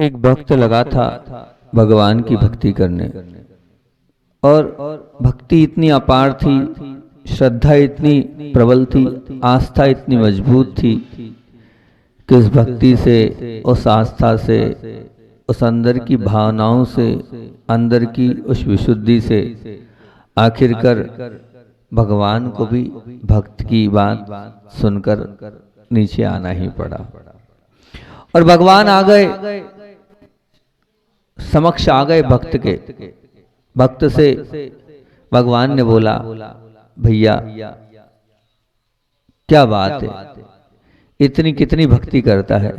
एक भक्त लगा था भगवान की भक्ति करने, और भक्ति इतनी अपार थी, श्रद्धा इतनी प्रबल थी, आस्था इतनी मजबूत थी कि उस भक्ति से, उस आस्था से, उस अंदर की भावनाओं से, अंदर की उस विशुद्धि से आखिरकार भगवान को भी भक्त की बात सुनकर नीचे आना ही पड़ा। और भगवान आ गए, समक्ष आ गए भक्त के। भक्त से भगवान ने बोला, भैया क्या बात है, इतनी कितनी भक्ति करता है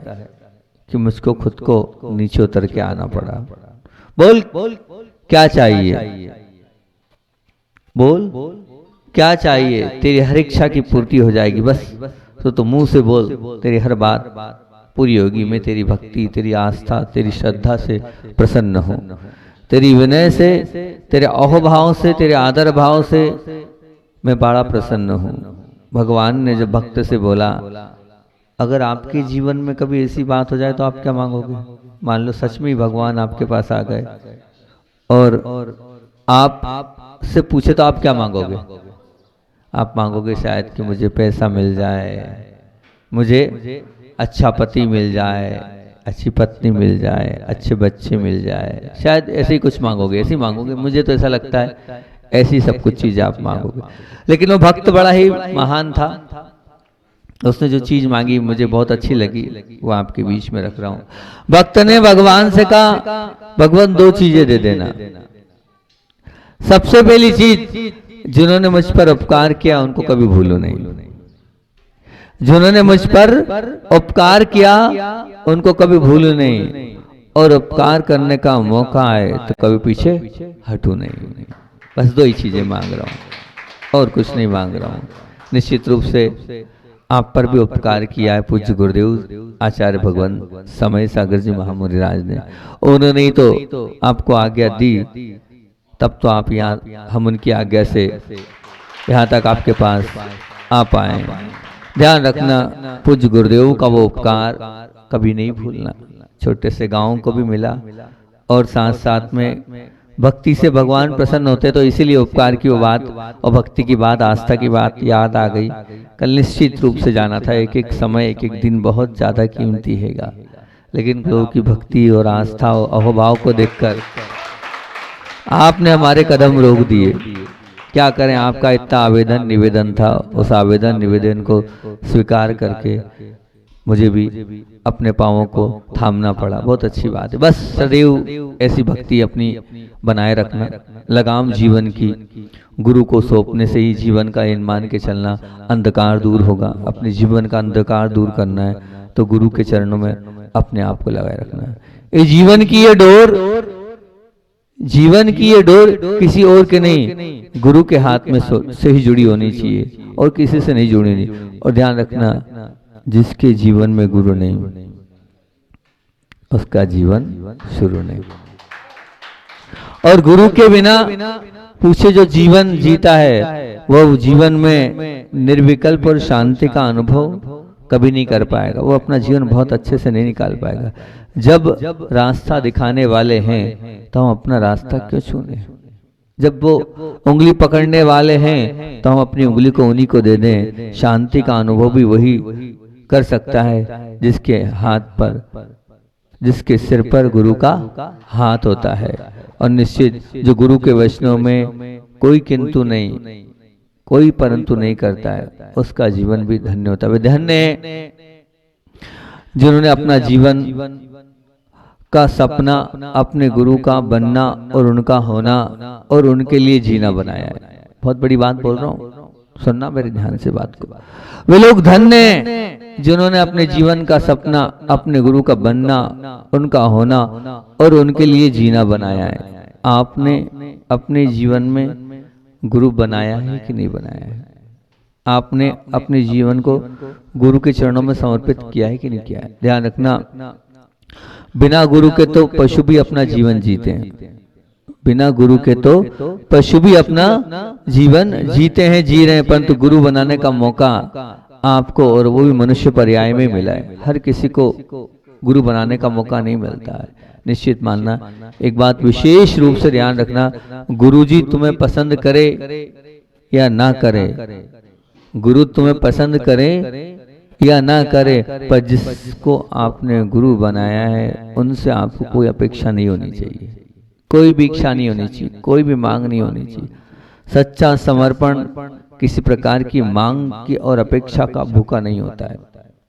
कि मुझको खुद को नीचे उतर के आना पड़ा। बोल क्या चाहिए, बोल क्या चाहिए, तेरी हर इच्छा की पूर्ति हो जाएगी। बस तो मुंह से बोल, तेरी हर बात पूरी होगी। मैं तेरी भक्ति, तेरी आस्था, तेरी श्रद्धा से प्रसन्न हूँ, तेरी विनय से, तेरे अहोभाव से, तेरे आदर भाव से मैं बड़ा प्रसन्न हूँ। भगवान ने जब भक्त से बोला, अगर आपके जीवन में कभी ऐसी बात हो जाए तो आप क्या मांगोगे? मान लो सच में ही भगवान आपके पास आ गए और आप से पूछे तो आप क्या मांगोगे? आप मांगोगे शायद कि मुझे पैसा मिल जाए, मुझे अच्छा पति मिल जाए, अच्छी पत्नी मिल जाए, अच्छे बच्चे मिल जाए, शायद ऐसे ही कुछ मांगोगे, ऐसे ही मांगोगे। मुझे तो ऐसा लगता है ऐसी सब कुछ चीजें आप मांगोगे। लेकिन वो भक्त बड़ा ही महान था, उसने जो चीज मांगी मुझे बहुत अच्छी लगी, वो आपके बीच में रख रहा हूं। भक्त ने भगवान से कहा, भगवान दो चीजें दे देना। सबसे पहली चीज, जिन्होंने मुझ पर उपकार किया उनको कभी भूलो नहीं। जिन्होंने मुझ पर उपकार किया उनको कभी भूलो नहीं, और उपकार करने का मौका आए तो कभी पीछे हटू नहीं। बस दो ही चीजें मांग रहा हूं और कुछ नहीं मांग रहा हूं। निश्चित रूप से आप पर भी उपकार किया है पूज्य गुरुदेव आचार्य भगवान समय सागर जी महामुनि राज ने। उन्होंने ही तो आपको आज्ञा दी, तब तो आप यहाँ, हम उनकी आज्ञा से यहाँ तक आपके पास आ पाए। ध्यान रखना, पूज्य गुरुदेव का वो उपकार कभी नहीं भूलना। छोटे से गांव को भी मिला, और साथ साथ में भक्ति से भगवान प्रसन्न होते, तो इसीलिए उपकार की वो बात और भक्ति की बात, आस्था की बात याद आ गई। कल निश्चित रूप से जाना था, एक एक समय, एक एक दिन बहुत ज्यादा कीमती हैगा, लेकिन लोगों की भक्ति और आस्था और अहोभाव को देखकर आपने हमारे कदम रोक दिए। क्या करें, आपका इतना आवेदन निवेदन था, उस आवेदन निवेदन को स्वीकार करके मुझे भी अपने पांवों को थामना पड़ा। बहुत अच्छी बात है। बस सदैव ऐसी भक्ति अपनी बनाए रखना, लगाम जीवन की, गुरु को सौंपने से ही जीवन का इन मान के चलना, अंधकार दूर होगा। अपने जीवन का अंधकार दूर करना है तो गुरु के चरणों में अपने आप को लगाए रखना है। ये जीवन की ये डोर, जीवन की ये डोर किसी और के नहीं, गुरु के हाथ में से ही जुड़ी होनी चाहिए, और किसी से नहीं जुड़ी नहीं। और ध्यान रखना, जिसके जीवन में गुरु नहीं उसका जीवन शुरू नहीं। और गुरु के बिना पूछे जो जीवन जीता है वो जीवन में निर्विकल्प और शांति का अनुभव कभी नहीं कर पाएगा। वो अपना जीवन बहुत अच्छे से नहीं निकाल पाएगा। जब रास्ता दिखाने वाले हैं तो हम अपना रास्ता क्यों छूने? जब वो उंगली पकड़ने वाले हैं तो हम अपनी उंगली को उन्हीं को दे दें। शांति का अनुभव भी वही कर सकता है जिसके हाथ पर, जिसके सिर पर गुरु का हाथ होता है। और निश्चित जो गुरु के वचनों में कोई किंतु नहीं, कोई परंतु नहीं करता है, उसका जीवन भी धन्य होता है। धन्य जिन्होंने अपना जीवन का सपना अपने गुरु का बनना और उनका होना और उनके लिए जीना बनाया है। बहुत बड़ी बात बोल रहा हूँ, सुनना मेरे ध्यान से बात को। वे लोग धन्य जिन्होंने अपने जीवन का सपना अपने गुरु का बनना, उनका होना और उनके लिए जीना बनाया है। आपने अपने जीवन में गुरु बनाया है कि नहीं बनाया है? आपने अपने जीवन को गुरु के चरणों में समर्पित किया है कि नहीं किया है? ध्यान रखना, बिना गुरु के तो पशु भी अपना जीवन जीते हैं, बिना गुरु के तो पशु भी अपना जीवन जीते हैं, जी रहे हैं, परंतु गुरु बनाने का मौका आपको और वो भी मनुष्य पर्याय में मिला है। हर किसी को गुरु बनाने का मौका नहीं मिलता है। निश्चित मानना, एक बात विशेष रूप से ध्यान रखना, गुरुजी तुम्हें पसंद करे या ना करे, गुरु तुम्हें पसंद करे या ना करे, पर जिसको आपने गुरु बनाया है उनसे आपको कोई अपेक्षा नहीं होनी चाहिए, कोई भी इच्छा नहीं होनी चाहिए, कोई भी मांग नहीं होनी चाहिए। सच्चा समर्पण किसी प्रकार की मांग की और अपेक्षा का भूखा नहीं होता है।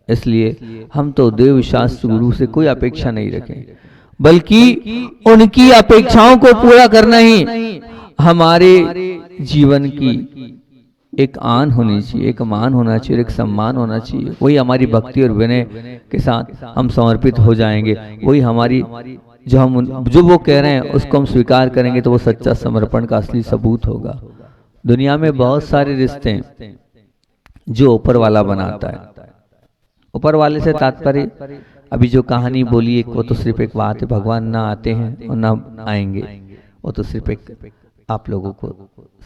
इसलिए हम तो देव शास्त्र गुरु से कोई अपेक्षा नहीं रखें, बल्कि उनकी अपेक्षाओं को पूरा करना ही हमारे जीवन की एक आन होनी चाहिए, एक मान होना चाहिए, एक सम्मान होना चाहिए। वही हमारी भक्ति और विनय के साथ हम समर्पित हो जाएंगे, वही हमारी जो वो कह रहे हैं उसको हम स्वीकार करेंगे, तो वो सच्चा समर्पण का असली सबूत होगा। दुनिया में बहुत सारे रिश्ते हैं जो ऊपर वाला बनाता है। ऊपर वाले से तात्पर्य अभी जो कहानी बोली एक, वो तो सिर्फ एक बात है, भगवान ना आते हैं और ना आएंगे, वो तो सिर्फ एक आप लोगों को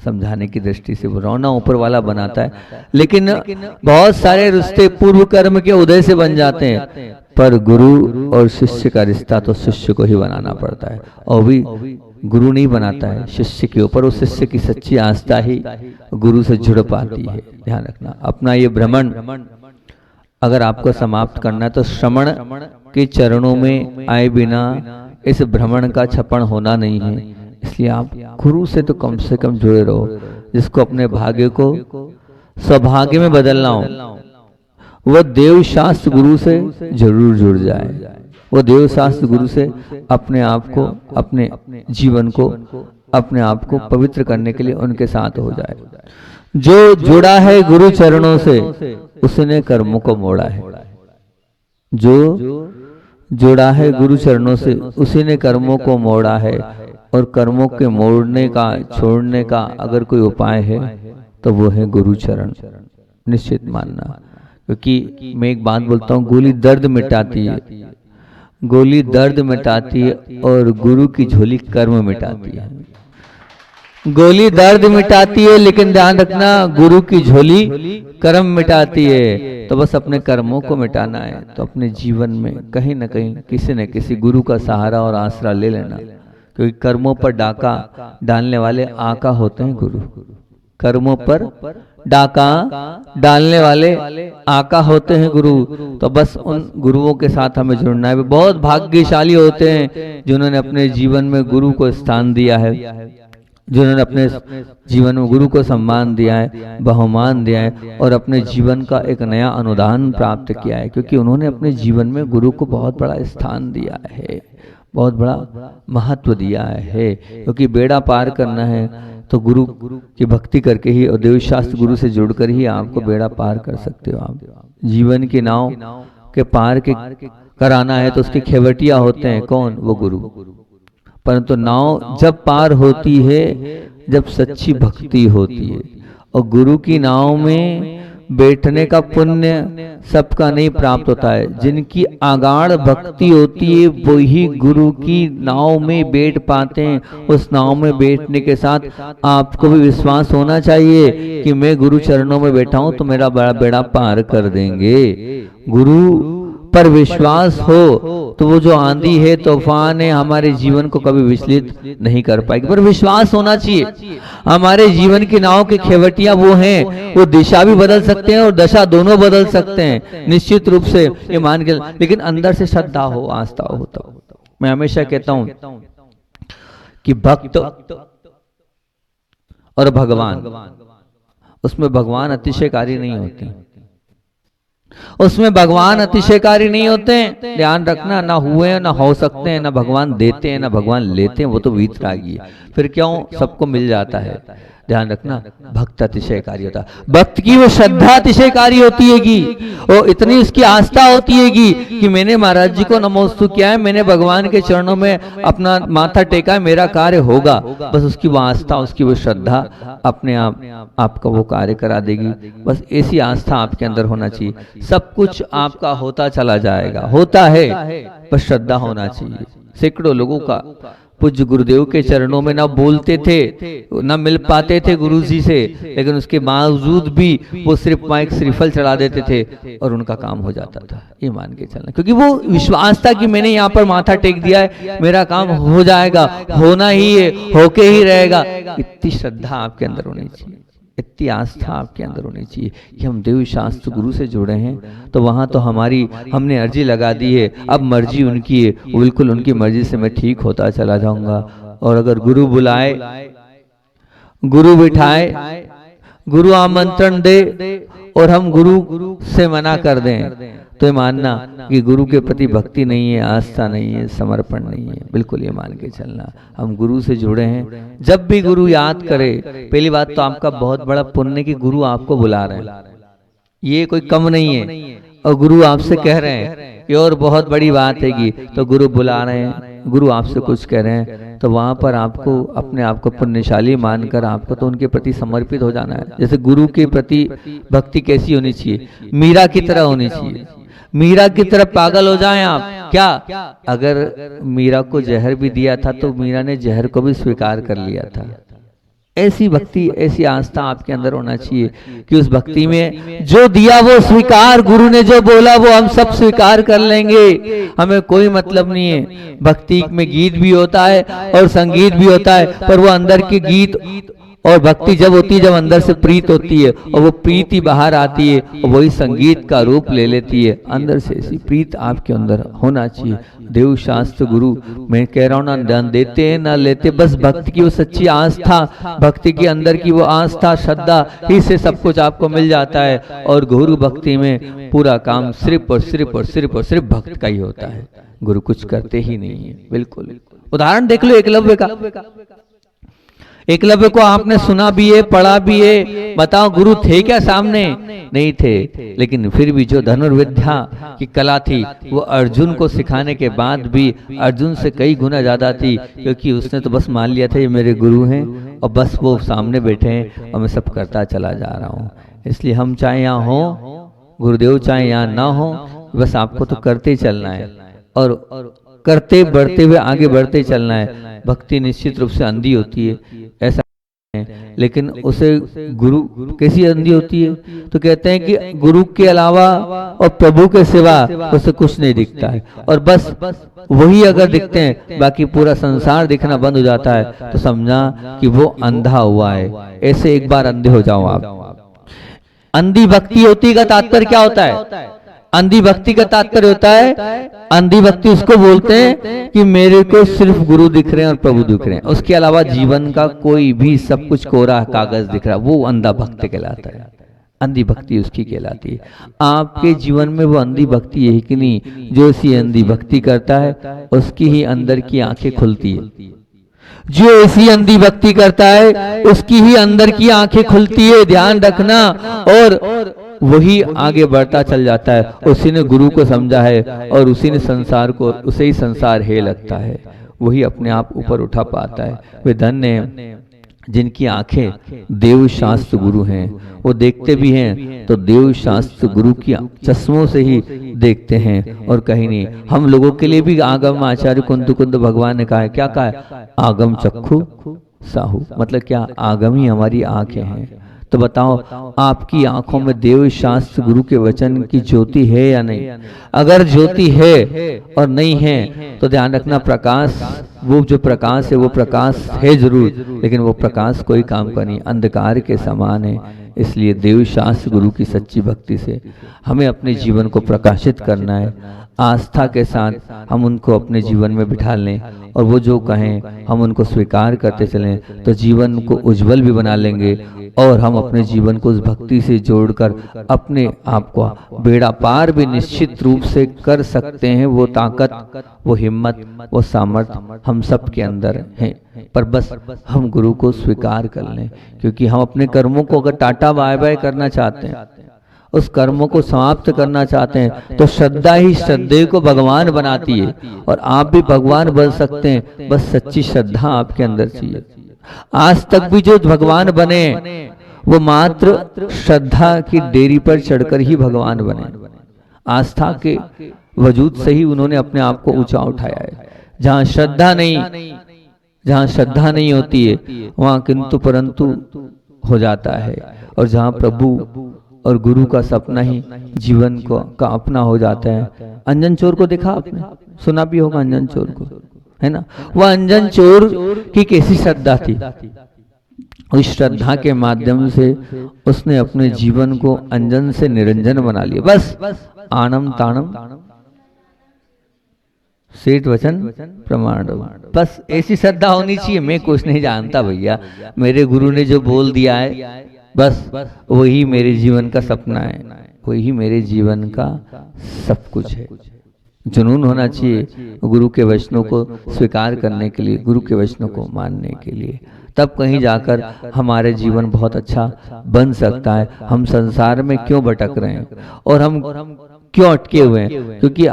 समझाने की दृष्टि से बोल रहा हूं, ना ऊपर वाला बनाता है। लेकिन बहुत सारे रिश्ते पूर्व कर्म के उदय से बन जाते हैं, पर गुरु और शिष्य का रिश्ता तो शिष्य को ही बनाना पड़ता है, और भी गुरु नहीं बनाता है शिष्य के ऊपर, उस शिष्य की सच्ची आस्था ही गुरु से जुड़ पाती है। ध्यान रखना, अपना ये भ्रमण अगर आपको समाप्त करना है तो श्रमण के चरणों में आए बिना इस भ्रमण का छपन होना नहीं है। इसलिए आप गुरु से तो कम से कम जुड़े रहो, जिसको अपने भाग्य को सौभाग्य में बदलना हो, वह देव शास्त्र गुरु से जरूर जुड़ जाए। वो देव शास्त्र गुरु से अपने आप को, अपने जीवन को, अपने आप को पवित्र करने के लिए उनके साथ हो जाए। जो जुड़ा है गुरु चरणों से उसने कर्मों को मोड़ा है, जो जुड़ा है गुरु चरणों से उसी ने कर्मों को मोड़ा है। और कर्मों के मोड़ने का, छोड़ने का अगर कोई उपाय है तो वो है गुरु चरण। निश्चित मानना, क्योंकि मैं एक बात बोलता हूँ, गोली दर्द मिटाती है, गोली दर्द मिटाती है और गुरु की झोली कर्म मिटाती है। गोली दर्द मिटाती है, लेकिन ध्यान रखना गुरु की झोली कर्म मिटाती है। तो बस अपने कर्मों को मिटाना है तो अपने जीवन में कहीं ना कहीं किसी न किसी गुरु का सहारा और आसरा ले लेना, क्योंकि कर्मों पर डाका डालने वाले आका होते हैं गुरु। कर्मों पर डाका डालने वाले आका होते हैं गुरु। तो बस उन गुरुओं के साथ हमें जुड़ना है। वे बहुत भाग्यशाली होते हैं जिन्होंने अपने जीवन में गुरु को स्थान दिया है, जिन्होंने अपने जीवन में गुरु को सम्मान दिया है, बहुमान दिया है और अपने जीवन का एक नया अनुदान प्राप्त किया है, क्योंकि उन्होंने अपने जीवन में गुरु को बहुत बड़ा स्थान दिया है, बहुत बड़ा महत्व दिया है। क्योंकि बेड़ा पार करना है तो गुरु की भक्ति करके ही और देव शास्त्र गुरु से जुड़कर ही आपको बेड़ा पार कर सकते हो। आप जीवन की नाव के पार के कराना है तो उसके खेवटिया होते हैं कौन? वो गुरु। परंतु नाव जब पार होती है जब सच्ची भक्ति होती है। और गुरु की नाव में बैठने का पुण्य सबका नहीं प्राप्त होता है। जिनकी आगाढ़ भक्ति होती है वही गुरु की नाव में बैठ पाते हैं। उस नाव में बैठने के साथ आपको भी विश्वास होना चाहिए कि मैं गुरु चरणों में बैठा हूं तो मेरा बड़ा बेड़ा पार कर देंगे। गुरु पर विश्वास हो तो वो जो आंधी है, तूफान है, हमारे जीवन को कभी विचलित नहीं कर पाएगी। पर विश्वास होना चाहिए। हमारे जीवन की नाव के खेवटिया वो हैं, वो दिशा भी बदल सकते हैं और दशा दोनों बदल सकते हैं, निश्चित रूप से ये मान के। लेकिन अंदर से श्रद्धा हो, आस्था हो। तब मैं हमेशा कहता हूं कि भक्त और भगवान, उसमें भगवान अतिशयकारी नहीं होते, उसमें भगवान अतिशयकारी नहीं होते हैं। ध्यान रखना, ना हुए ना हो सकते हैं, ना भगवान देते हैं ना भगवान लेते हैं, वो तो वीतरागी है। फिर क्यों सबको मिल जाता है। ध्यान रखना, भक्त अतिशयकारी होता है। भक्त की वो श्रद्धा अतिशयकारी होती है और इतनी उसकी आस्था होती है कि मैंने महाराज जी को नमोस्तु किया है, मैंने भगवान के चरणों में अपना माथा टेका है, मेरा कार्य होगा। बस उसकी वो आस्था, उसकी वो श्रद्धा अपने आप आपका वो कार्य करा देगी। बस ऐसी आस्था आपके अंदर होना चाहिए। सब कुछ आपका होता चला जाएगा, होता है, पर श्रद्धा होना चाहिए। सैकड़ों लोगों का पूज्य गुरुदेव के चरणों में ना बोलते थे, ना मिल पाते थे गुरु जी से, लेकिन उसके बावजूद भी वो सिर्फ माइक श्रीफल चढ़ा देते थे और उनका काम हो जाता था। ये मान के चलना, क्योंकि वो विश्वास था कि मैंने यहाँ पर माथा टेक दिया है, मेरा काम हो जाएगा, होना ही है, होके ही रहेगा। इतनी श्रद्धा आपके अंदर होनी चाहिए, इतनी आस्था आपके अंदर होनी चाहिए कि हम देव शास्त्र गुरु से जुड़े हैं, तो वहां तो हमने अर्जी लगा दी है, अब मर्जी उनकी है, बिल्कुल उनकी मर्जी से मैं ठीक होता चला जाऊंगा। और अगर गुरु बुलाए, गुरु बिठाए, गुरु आमंत्रण दे और हम गुरु से मना कर दें, तो ये मानना कि गुरु के प्रति भक्ति नहीं है, आस्था नहीं है, समर्पण नहीं है। बिल्कुल ये मान के चलना, हम गुरु से जुड़े हैं। जब भी गुरु याद करे, पहली बात तो आपका बहुत बड़ा पुण्य है कि गुरु आपको बुला रहे हैं, ये कोई कम नहीं है। और गुरु आपसे कह रहे हैं, ये और बहुत बड़ी बात है कि तो गुरु बुला रहे हैं, गुरु आपसे कुछ कह रहे हैं, तो वहां पर आपको अपने आप को पुण्यशाली मानकर आपको तो उनके प्रति समर्पित हो जाना है। जैसे गुरु के प्रति भक्ति कैसी होनी चाहिए, मीरा की तरह होनी चाहिए। मीरा की तरह पागल हो जाएं आप क्या? अगर मीरा को जहर भी दिया था तो मीरा ने जहर को भी स्वीकार कर लिया था। ऐसी भक्ति, ऐसी आस्था आपके अंदर होना चाहिए कि उस भक्ति में जो दिया वो स्वीकार, गुरु ने जो बोला वो हम सब स्वीकार कर लेंगे, हमें कोई मतलब नहीं है। भक्ति में गीत भी होता है और संगीत भी होता है, पर वो अंदर के गीत और भक्ति जब होती है, जब अंदर से प्रीत होती है और वो प्रीत ही बाहर आती है और वही संगीत का रूप ले लेती है। अंदर से ऐसी प्रीत आपके अंदर होना चाहिए। देव शास्त्र गुरु, मैं कह रहा हूँ ना दान देते हैं ना लेते, बस भक्ति की वो सच्ची आस्था, भक्ति के अंदर की वो आस्था श्रद्धा ही से सब कुछ आपको मिल जाता है। और गुरु भक्ति में पूरा काम सिर्फ और सिर्फ और सिर्फ और सिर्फ भक्त का ही होता है, गुरु कुछ करते ही नहीं है। बिल्कुल उदाहरण देख लो एकलव्य का। एकलव्य को आपने सुना भी है, पढ़ा भी है, बताओ गुरु थे क्या सामने? नहीं थे, लेकिन फिर भी जो धनुर्विद्या की कला थी वो अर्जुन को सिखाने के बाद भी अर्जुन से कई गुना ज्यादा थी, क्योंकि उसने तो बस मान लिया था ये मेरे गुरु हैं और बस वो सामने बैठे हैं और मैं सब करता चला जा रहा हूँ। इसलिए हम चाहे यहाँ हो, गुरुदेव चाहे यहाँ ना हो, बस आपको तो करते ही चलना है और करते बढ़ते हुए आगे बढ़ते चलना है। भक्ति निश्चित रूप से अंधी होती है, ऐसा है, लेकिन उसे गुरु कैसी अंधी होती है? तो कहते हैं कि गुरु के अलावा और प्रभु के सिवा उसे कुछ नहीं दिखता है, और बस वही अगर दिखते हैं, बाकी पूरा संसार दिखना बंद हो जाता है, तो समझा कि वो अंधा हुआ है। ऐसे एक बार अंधे हो जाओ आप। अंधी भक्ति होती का तात्पर्य क्या होता है? अंधी भक्ति का तात्पर्य होता है, अंधी भक्ति उसको बोलते हैं कि मेरे को सिर्फ गुरु दिख रहे हैं और प्रभु दिख रहे हैं, उसके अलावा जीवन का कोई भी सब कुछ कोरा कागज दिख रहा है, वो अंधा भक्त कहलाता है। अंधी भक्ति उसकी कहलाती है। आपके जीवन में वो अंधी भक्ति है कि नहीं? जो ऐसी अंधी भक्ति करता है उसकी ही अंदर की आंखें खुलती है। जो ऐसी अंधी भक्ति करता है उसकी ही अंदर की आंखें खुलती है, ध्यान रखना। और वही आगे बढ़ता चल जाता है। उसी ने गुरु को समझा है और उसी ने संसार को, उसे ही संसार है लगता है, वही अपने आप ऊपर उठा पाता है। वे धन्य हैं जिनकी आंखें देव शास्त्र गुरु हैं। वो देखते भी हैं तो देव शास्त्र गुरु की चश्मों से ही देखते हैं और कहीं नहीं। हम लोगों के लिए भी आगम आचार्य कुंद भगवान ने कहा है, क्या कहा है? आगम चक्षु साहू, मतलब क्या? आगम ही हमारी आंखें हैं। तो बताओ आपकी आंखों में देव शास्त्र गुरु के वचन की ज्योति है या नहीं? अगर ज्योति है और नहीं है तो ध्यान रखना, प्रकाश, वो जो प्रकाश है वो प्रकाश है जरूर, लेकिन वो प्रकाश कोई काम का नहीं, अंधकार के समान है। इसलिए देव शास्त्र गुरु की सच्ची भक्ति से हमें अपने जीवन को प्रकाशित करना है। आस्था के साथ हम उनको अपने जीवन में बिठा लें और वो जो कहें हम उनको स्वीकार करते चलें, तो जीवन को उज्जवल भी बना लेंगे और हम अपने जीवन को उस भक्ति से जोड़कर अपने आप को बेड़ा पार भी निश्चित रूप से कर सकते हैं। वो ताकत, वो हिम्मत, वो सामर्थ्य हम सब के अंदर है, पर बस हम गुरु को स्वीकार कर लें। क्योंकि हम अपने कर्मों को अगर टाटा बाय बाय करना चाहते हैं, उस कर्मों को समाप्त करना चाहते हैं, तो श्रद्धा ही श्रद्धेय को भगवान बनाती है और आप भी भगवान बन सकते हैं। बस सच्ची श्रद्धा आपके अंदर चाहिए। आज तक भी जो भगवान बने वो मात्र श्रद्धा की डेरी पर चढ़कर ही भगवान बने। आस्था के वजूद से ही उन्होंने अपने आप को ऊंचा उठाया है। जहां श्रद्धा नहीं जहाँ श्रद्धा नहीं होती है वहाँ किंतु परंतु हो जाता है, और जहाँ प्रभु और गुरु का सपना ही जीवन को का अपना हो जाता है। अंजन चोर को देखा आपने, सुना भी होगा अंजन चोर को, है ना। वह अंजन चोर की कैसी श्रद्धा थी, उस श्रद्धा के माध्यम से उसने अपने जीवन को अंजन से निरंजन बना लिया। बस आनम तानम सेठ वचन प्रमाण, बस ऐसी श्रद्धा होनी चाहिए। मैं कुछ नहीं जानता भैया, मेरे गुरु ने जो बोल दिया है बस वही मेरे जीवन का सपना है, वही मेरे जीवन का सब कुछ है। जुनून होना चाहिए गुरु के वचनों को स्वीकार करने के लिए, गुरु के वचनों को मानने के लिए, तब कहीं जाकर हमारे जीवन बहुत अच्छा बन सकता है। हम संसार में क्यों भटक रहे हैं और हम क्यों अटके हुए हैं? क्योंकि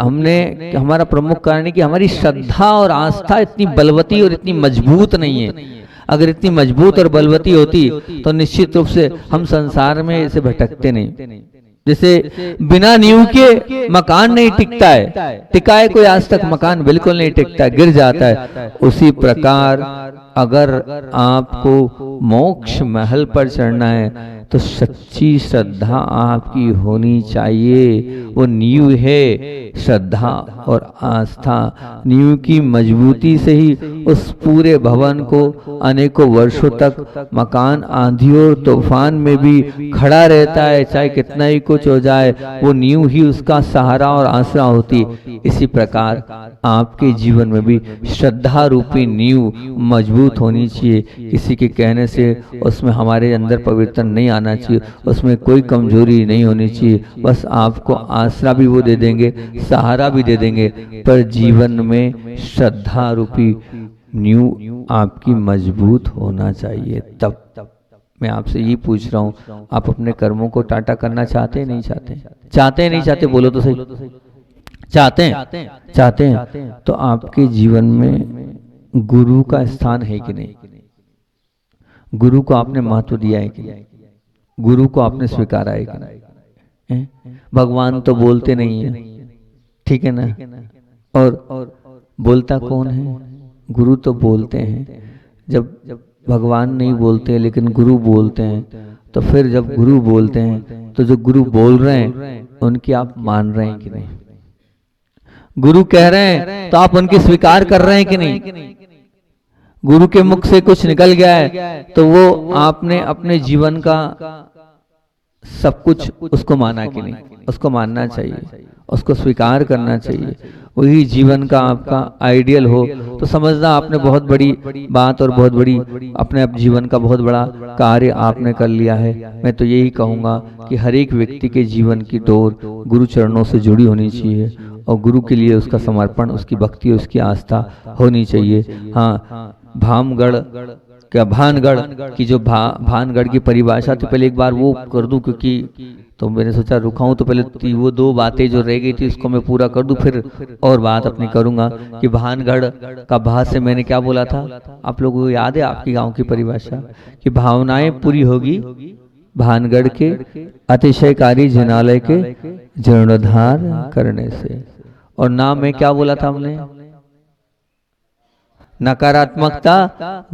हमारा प्रमुख कारण है कि हमारी श्रद्धा और आस्था इतनी बलवती और इतनी मजबूत नहीं है। अगर इतनी मजबूत और बलवती होती तो निश्चित रूप से हम संसार में ऐसे भटकते नहीं। जैसे बिना नींव के मकान नहीं टिकता है, टिका है कोई आज तक मकान? बिल्कुल नहीं टिकता, गिर जाता है। उसी प्रकार अगर आपको मोक्ष महल पर चढ़ना है तो सच्ची श्रद्धा आपकी होनी चाहिए। वो नींव है श्रद्धा और आस्था। नींव की मजबूती से ही उस पूरे भवन को अनेकों वर्षों तक मकान आंधी और तूफान में भी खड़ा रहता है, चाहे कितना ही कुछ हो जाए, वो नींव ही उसका सहारा और आसरा होती। इसी प्रकार आपके जीवन में भी श्रद्धा रूपी नींव मजबूत होनी चाहिए। किसी के कहने से उसमें हमारे अंदर परिवर्तन नहीं आना चाहिए, उसमें कोई कमजोरी नहीं होनी चाहिए। बस आपको आसरा भी वो दे देंगे, सहारा भी दे देंगे, पर जीवन में श्रद्धा रूपी नींव आपकी मजबूत होना चाहिए। तब मैं आपसे ये पूछ रहा हूँ, आप अपने कर्मों को टाटा करना चाहते हैं नहीं चाहते? चाहते हैं नहीं चाहते? बोलो तो सही। चाहते हैं? चाहते हैं तो आपके जीवन में गुरु का स्थान है कि नहीं? गुरु को आपने महत्व दिया है कि नहीं? गुरु को आपने स्वीकारा है कि नहीं? भगवान तो बोलते नहीं है, ठीक है ना, और बोलता कौन है? गुरु तो बोलते हैं। जब भगवान नहीं बोलते लेकिन गुरु बोलते हैं, तो फिर जब गुरु बोलते हैं तो जो गुरु बोल रहे हैं उनकी आप मान रहे हैं कि नहीं? गुरु कह रहे हैं तो आप उनकी स्वीकार कर रहे हैं कि नहीं? गुरु के मुख से कुछ निकल गया है तो वो आपने अपने जीवन का सब कुछ उसको माना कि नहीं? उसको मानना चाहिए, उसको स्वीकार करना चाहिए। वही जीवन का आपका आइडियल हो तो समझना आपने बहुत बड़ी बात और बहुत बड़ी अपने जीवन का बहुत बड़ा कार्य आपने कर लिया है। मैं तो यही कहूँगा कि हर एक व्यक्ति के जीवन की डोर गुरु चरणों से जुड़ी होनी चाहिए और गुरु के लिए उसका समर्पण, उसकी भक्ति, उसकी आस्था होनी चाहिए। हाँ, भामगढ़ क्या भानगढ़ की जो भानगढ़ की परिभाषा थी, पहले एक बार वो कर दूं, क्योंकि तो मैंने सोचा रुकाऊं तो पहले वो दो बातें जो रह गई थी उसको मैं पूरा कर दूं, फिर और बात अपनी करूंगा। कि भानगढ़ का भा से मैंने क्या बोला था, आप लोगों को याद है? आपकी गांव की परिभाषा कि भावनाएं पूरी होगी भानगढ़ के अतिशयकारी जिनालय के जीर्णोद्धार करने से। और नाम में क्या बोला था हमने? नकारात्मकता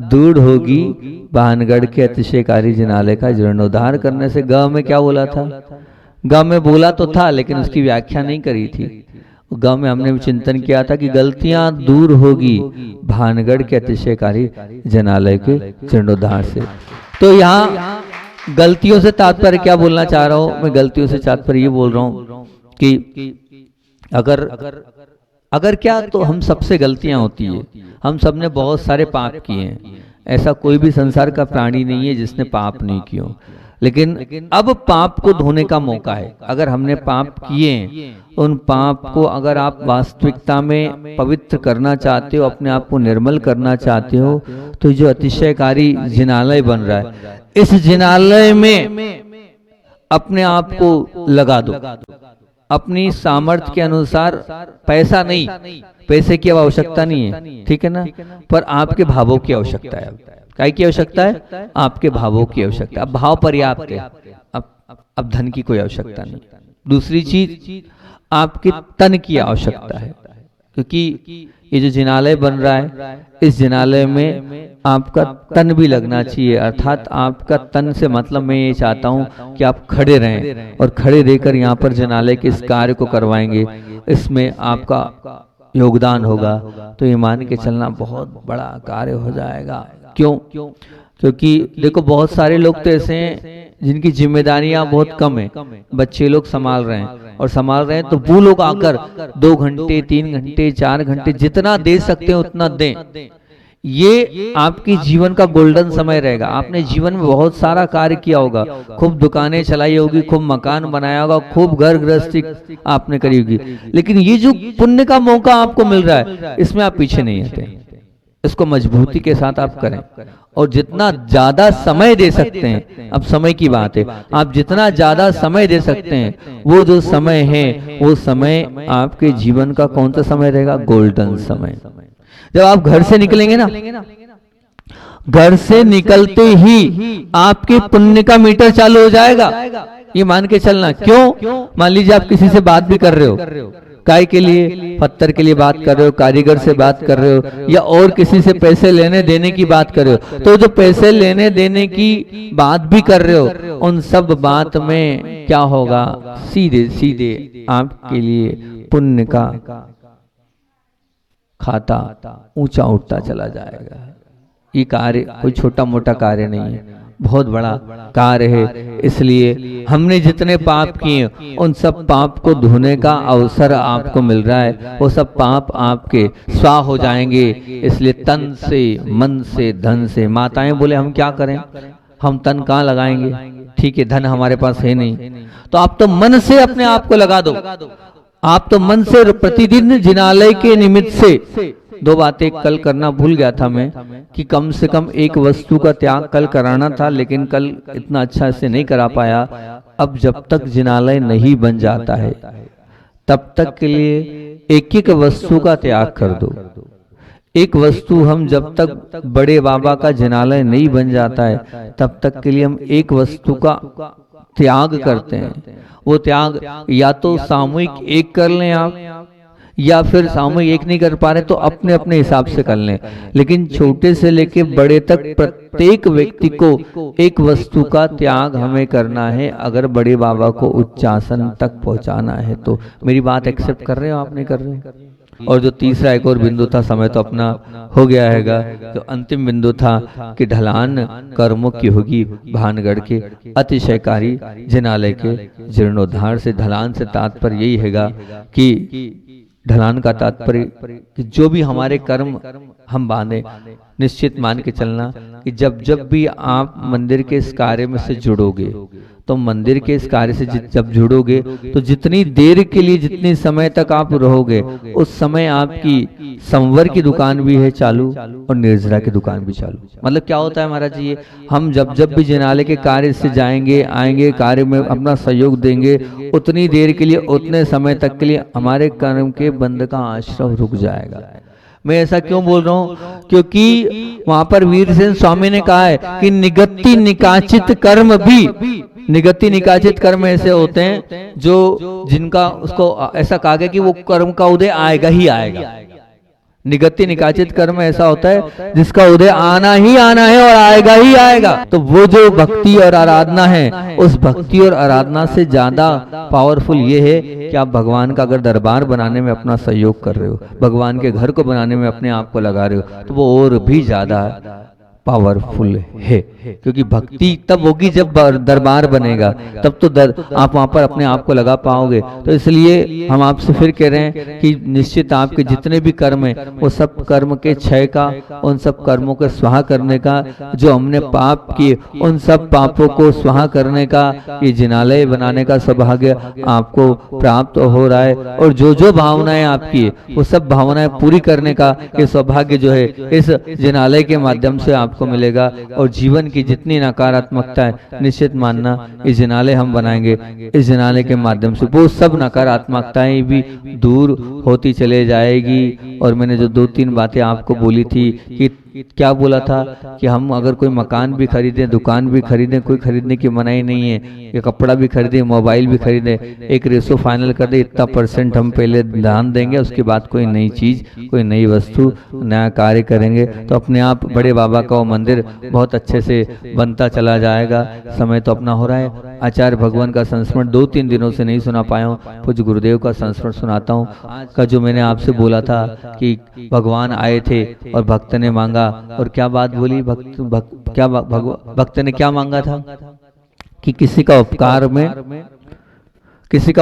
दूर होगी भानगढ़ के अतिशयकारी जिनालय का जीर्णोद्धार करने से। ग में क्या बोला था? ग में बोला तो था लेकिन उसकी व्याख्या नहीं करी थी। ग में हमने चिंतन किया था कि गलतियां दूर होगी भानगढ़ के अतिशयकारी जिनालय के जीर्णोद्धार से। तो यहाँ गलतियों से तात्पर्य क्या बोलना चाह रहा हूँ मैं? गलतियों से तात्पर्य ये बोल रहा हूँ कि अगर क्या तो हम सबसे गलतियां होती है, हम सब ने बहुत सारे पाप किए हैं। ऐसा कोई भी संसार का प्राणी नहीं है जिसने पाप नहीं किए। लेकिन अब पाप को धोने का मौका है। अगर हमने पाप किए हैं, उन पाप को अगर आप वास्तविकता में पवित्र करना चाहते हो, अपने आप को निर्मल करना चाहते हो, तो जो अतिशयकारी जिनालय बन रहा है, इस जिनालय में अपने आप को लगा दो। अपनी सामर्थ्य के अनुसार, पैसा नहीं, पैसे की आवश्यकता नहीं है, ठीक है ना, पर आपके भावों की आवश्यकता है। काय की आवश्यकता है? आपके भावों की आवश्यकता। अब भाव पर्याप्त है, अब धन की कोई आवश्यकता नहीं। दूसरी चीज, आपके तन की आवश्यकता है। क्योंकि ये जो जिनालय बन रहा है, इस जिनालय में आपका तन भी लगना चाहिए। अर्थात आपका तन से मतलब मैं ये चाहता हूँ कि आप खड़े रहें और खड़े रहकर यहाँ पर जिनालय के इस कार्य को करवाएंगे, इसमें आपका योगदान होगा। तो ये मान के चलना बहुत बड़ा कार्य हो जाएगा। क्यों? क्योंकि देखो बहुत सारे लोग तो ऐसे हैं जिनकी जिम्मेदारियां बहुत कम है, बच्चे लोग संभाल रहे हैं और संभाल रहे हैं, तो वो लोग आकर 2 घंटे 3 घंटे 4 घंटे जितना दे सकते हैं उतना दें। ये आपकी जीवन का गोल्डन समय रहेगा। आपने जीवन में बहुत सारा कार्य किया होगा, खूब दुकानें चलाई होगी, खूब मकान बनाया होगा, खूब घर गृहस्थी आपने करी होगी, लेकिन ये जो पुण्य का मौका आपको मिल रहा है इसमें आप पीछे नहीं हटे। इसको मजबूती के साथ आप करें और जितना ज्यादा समय दे सकते हैं, अब समय की बात है, आप जितना ज्यादा समय दे सकते हैं वो जो समय है वो समय आपके जीवन का कौन सा समय रहेगा? गोल्डन समय। जब आप घर से निकलेंगे ना, घर से निकलते ही आपके पुण्य का मीटर चालू हो जाएगा, ये मान के चलना। क्यों? मान लीजिए आप किसी से बात भी कर रहे हो, काय के लिए? पत्थर के लिए बात कर रहे हो, कारीगर से बात कर रहे हो, या और किसी से पैसे लेने देने की बात कर रहे हो, तो जो पैसे लेने देने की बात भी कर रहे हो उन सब बात में क्या होगा? सीधे सीधे आपके लिए पुण्य का खाता ऊंचा उठता चला जाएगा। ये कार्य कोई छोटा मोटा कार्य नहीं है, बहुत बड़ा कार्य है। इसलिए हमने जितने पाप किए उन सब पाप को धोने का अवसर आपको मिल रहा है, वो सब पाप आपके स्वाह हो जाएंगे। इसलिए तन से, मन से, धन से, माताएं बोले हम क्या करें, हम तन कहाँ लगाएंगे? ठीक है, धन हमारे पास है नहीं, तो आप तो मन से अपने आप को लगा दो। आप तो मन से प्रतिदिन जिनालय के निमित्त से 2 बातें कल करना भूल गया था मैं, कि कम से कम एक वस्तु का त्याग कल कराना था, लेकिन कल इतना अच्छा से नहीं करा पाया। अब जब तक जिनालय नहीं बन जाता है तब तक के लिए एक एक वस्तु का त्याग कर दो। एक वस्तु हम जब तक बड़े बाबा का जिनालय नहीं बन जाता है तब तक के लिए हम एक वस्तु का त्याग करते हैं। वो त्याग या तो सामूहिक एक कर लें आप, या फिर सामूहिक एक नहीं कर पा रहे तो अपने अपने हिसाब से कर लें, लेकिन छोटे से लेके बड़े तक प्रत्येक व्यक्ति को एक वस्तु का त्याग हमें करना है अगर बड़े बाबा को उच्चासन तक पहुंचाना है। तो मेरी बात एक्सेप्ट कर रहे हो आप? नहीं कर रहे हो? और जो तीसरा एक और बिंदु था, समय तो अपना हो गया हैगा, जो अंतिम बिंदु था कि ढलान कर्मों की होगी भानगढ़ के अतिशयकारी जिनालय के जीर्णोद्धार से। ढलान से तात्पर्य यही हैगा कि ढलान का तात्पर्य कि जो भी हमारे कर्म हम बांधे, निश्चित मान के चलना कि जब जब भी आप मंदिर के इस कार्य में से जुड़ोगे, तो मंदिर के इस कार्य से जब जुड़ोगे तो जितनी देर के लिए, जितने समय तक आप रहोगे, उस समय आपकी संवर की दुकान भी है चालू और निर्जरा की दुकान भी चालू। मतलब क्या होता है महाराज जी, हम जब जब भी जिनालय के कार्य से जाएंगे आएंगे, कार्य में अपना सहयोग देंगे, उतनी देर के लिए, उतने समय तक के लिए हमारे कर्म के बंध का आश्रम रुक जाएगा। मैं ऐसा क्यों बोल रहा हूँ? क्योंकि वहां पर वीरसेन स्वामी ने कहा है कि निगत्ति निकाचित कर्म भी, निगत्ति निकाचित कर्म ऐसे होते हैं जो जिनका उसको ऐसा कहा गया कि वो कर्म का उदय आएगा ही आएगा। निगत्ति निकाचित कर्म ऐसा होता है जिसका उदय आना ही आना है और आएगा ही आएगा। तो वो जो भक्ति और आराधना है, उस भक्ति और आराधना से ज्यादा पावरफुल ये है कि आप भगवान का अगर दरबार बनाने में अपना सहयोग कर रहे हो, भगवान के घर को बनाने में अपने आप को लगा रहे हो, तो वो और भी ज्यादा पावरफुल है। क्योंकि भक्ति तब होगी जब दरबार बनेगा, तब तो आप वहां पर अपने आप को लगा पाओगे। तो इसलिए हम आपसे फिर कह रहे हैं कि निश्चित आपके जितने भी कर्म है वो सब कर्म के क्षय का, उन सब कर्मों को स्वाहा करने का, जो हमने पाप किए उन सब पापों को स्वाहा करने का ये जिनालय बनाने का सौभाग्य आपको प्राप्त हो रहा है। और जो जो भावनाएं आपकी वो सब भावनाएं पूरी करने का ये सौभाग्य जो है इस जिनालय के माध्यम से आपको मिलेगा। और जीवन की जितनी नकारात्मकता है निश्चित मानना इस जिनालय हम बनाएंगे, इस जिनालय के माध्यम से वो सब नकारात्मकताएं भी दूर होती चले जाएगी। और मैंने जो 2-3 बातें आपको बोली थी कि क्या बोला था कि हम अगर कोई मकान भी खरीदें, दुकान भी खरीदें, कोई खरीदने की मनाही नहीं है, ये कपड़ा भी खरीदें, मोबाइल भी खरीदें, एक रेशो फाइनल कर दे, इतना % हम पहले ध्यान देंगे, उसके बाद कोई नई चीज़, कोई नई वस्तु, नया कार्य करेंगे, तो अपने आप बड़े बाबा का वो मंदिर बहुत अच्छे से बनता चला जाएगा। समय तो अपना हो रहा है। आचार्य भगवान का संस्मरण 2-3 दिनों से नहीं सुना पाया हूँ, पूज्य गुरुदेव का संस्मरण सुनाता हूँ। आज का जो मैंने आपसे बोला था कि भगवान आए थे और भक्त ने मांगा, और क्या बात बोली भक्त ने क्या मांगा था कि किसी का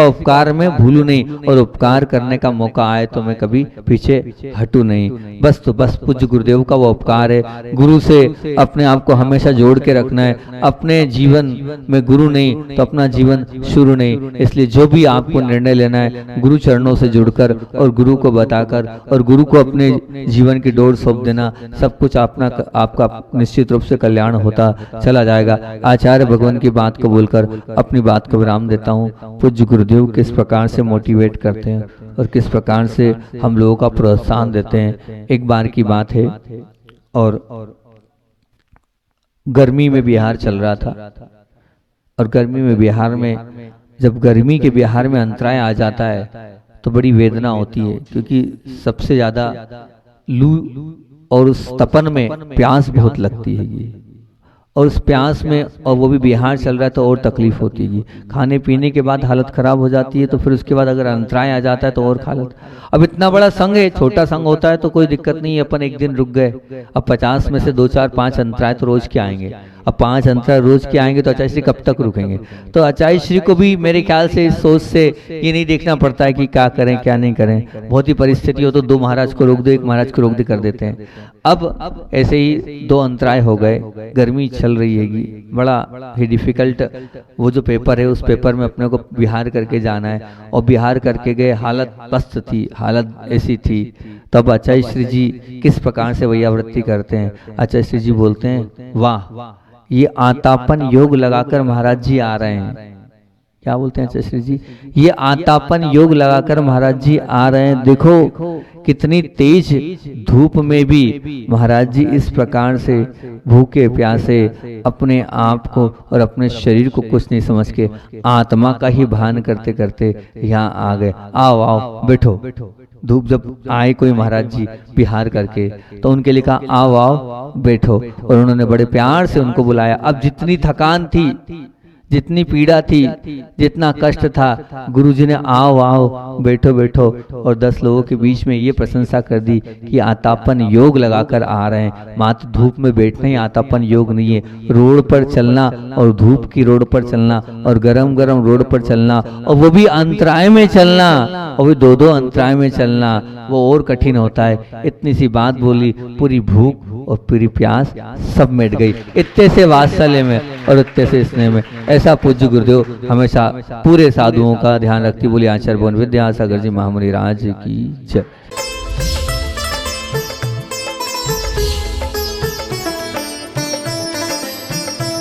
उपकार में भूलू नहीं, और उपकार करने का मौका आए तो मैं कभी पीछे हटू नहीं। बस तो बस पूज्य गुरुदेव का वो उपकार है। गुरु से अपने आप को हमेशा जोड़ के रखना है। अपने जीवन में गुरु नहीं तो अपना जीवन शुरू नहीं। इसलिए जो भी आपको निर्णय लेना है, गुरु चरणों से जुड़कर और गुरु को बताकर और गुरु को अपने जीवन की डोर सौंप देना, सब कुछ आपका निश्चित रूप से कल्याण होता चला जाएगा। आचार्य भगवान की बात को बोलकर अपनी बात को विराम देता हूँ। पूज्य गुरुदेव किस प्रकार से मोटिवेट करते हैं और किस प्रकार से हम लोगों का प्रोत्साहन देते हैं। एक बार की बात है, और गर्मी में बिहार चल रहा था, और गर्मी में बिहार में जब गर्मी के बिहार में अंतराय आ जाता है तो बड़ी वेदना होती है, क्योंकि सबसे ज्यादा लू और उस तपन में प्यास बहुत लगती है, और उस प्यास में, और वो भी बिहार चल रहा है तो और तकलीफ होती है। खाने पीने के बाद हालत खराब हो जाती है, तो फिर उसके बाद अगर अंतराय आ जाता है तो और हालत। अब इतना बड़ा संघ है, छोटा संघ होता है तो कोई दिक्कत नहीं है, अपन एक दिन रुक गए। अब 50 में से 2, 4, 5 अंतराय तो रोज के आएंगे। अब 5 अंतराय रोज के आएंगे तो आचार्य श्री कब तक रुकेंगे? तो आचार्य श्री को भी मेरे ख्याल से इस सोच से ये नहीं देखना पड़ता है कि क्या करें क्या नहीं करें। बहुत ही परिस्थिति हो तो 2 महाराज को रोक दो, 1 महाराज को रोक दे कर देते हैं। अब ऐसे ही 2 अंतराय हो गए, गर्मी चल रही हैगी, बड़ा ही डिफिकल्ट। वो जो पेपर है उस पेपर में अपने को बिहार करके जाना है, और बिहार करके गए, हालत पस्त थी, हालत ऐसी थी। तब आचार्य श्री जी किस प्रकार से वैयावृत्ति करते हैं। आचार्य श्री जी बोलते हैं, वाह, ये आतापन योग लगाकर महाराज जी आ रहे हैं। क्या बोलते हैं आचार्य श्री जी? ये आतापन योग लगाकर महाराज जी आ रहे हैं। देखो कितनी तेज धूप में भी महाराज जी इस प्रकार से भूखे प्यासे अपने आप को और अपने शरीर को कुछ नहीं समझ के आत्मा का ही भान करते करते यहाँ आ गए। आओ आओ बैठो। धूप जब आए कोई महाराज जी बिहार करके तो उनके लिए कहा आओ आओ बैठो, और उन्होंने बड़े प्यार से उनको बुलाया। अब जितनी थकान थी, जितनी पीड़ा थी, जितना कष्ट था, गुरुजी ने आओ आओ बैठो बैठो, और 10 लोगों के बीच में ये प्रशंसा कर दी कि आतापन योग लगाकर आ रहे हैं। मात्र धूप में बैठना ही आतापन योग नहीं है, रोड पर चलना, और धूप की रोड पर चलना, और गरम गरम रोड पर चलना, और वो भी अंतराय में चलना, और भी 2-2 अंतराय में चलना, वो और कठिन होता है। इतनी सी बात बोली, पूरी भूख और पूरी प्यास सब मिट गई, इतने से वात्सल्य में और इतने से स्नेह में। ऐसा पूज्य गुरुदेव हमेशा पूरे साधुओं का ध्यान रखती। बोली आचार्य भगवान विद्यासागर जी महामुनि राज की जय।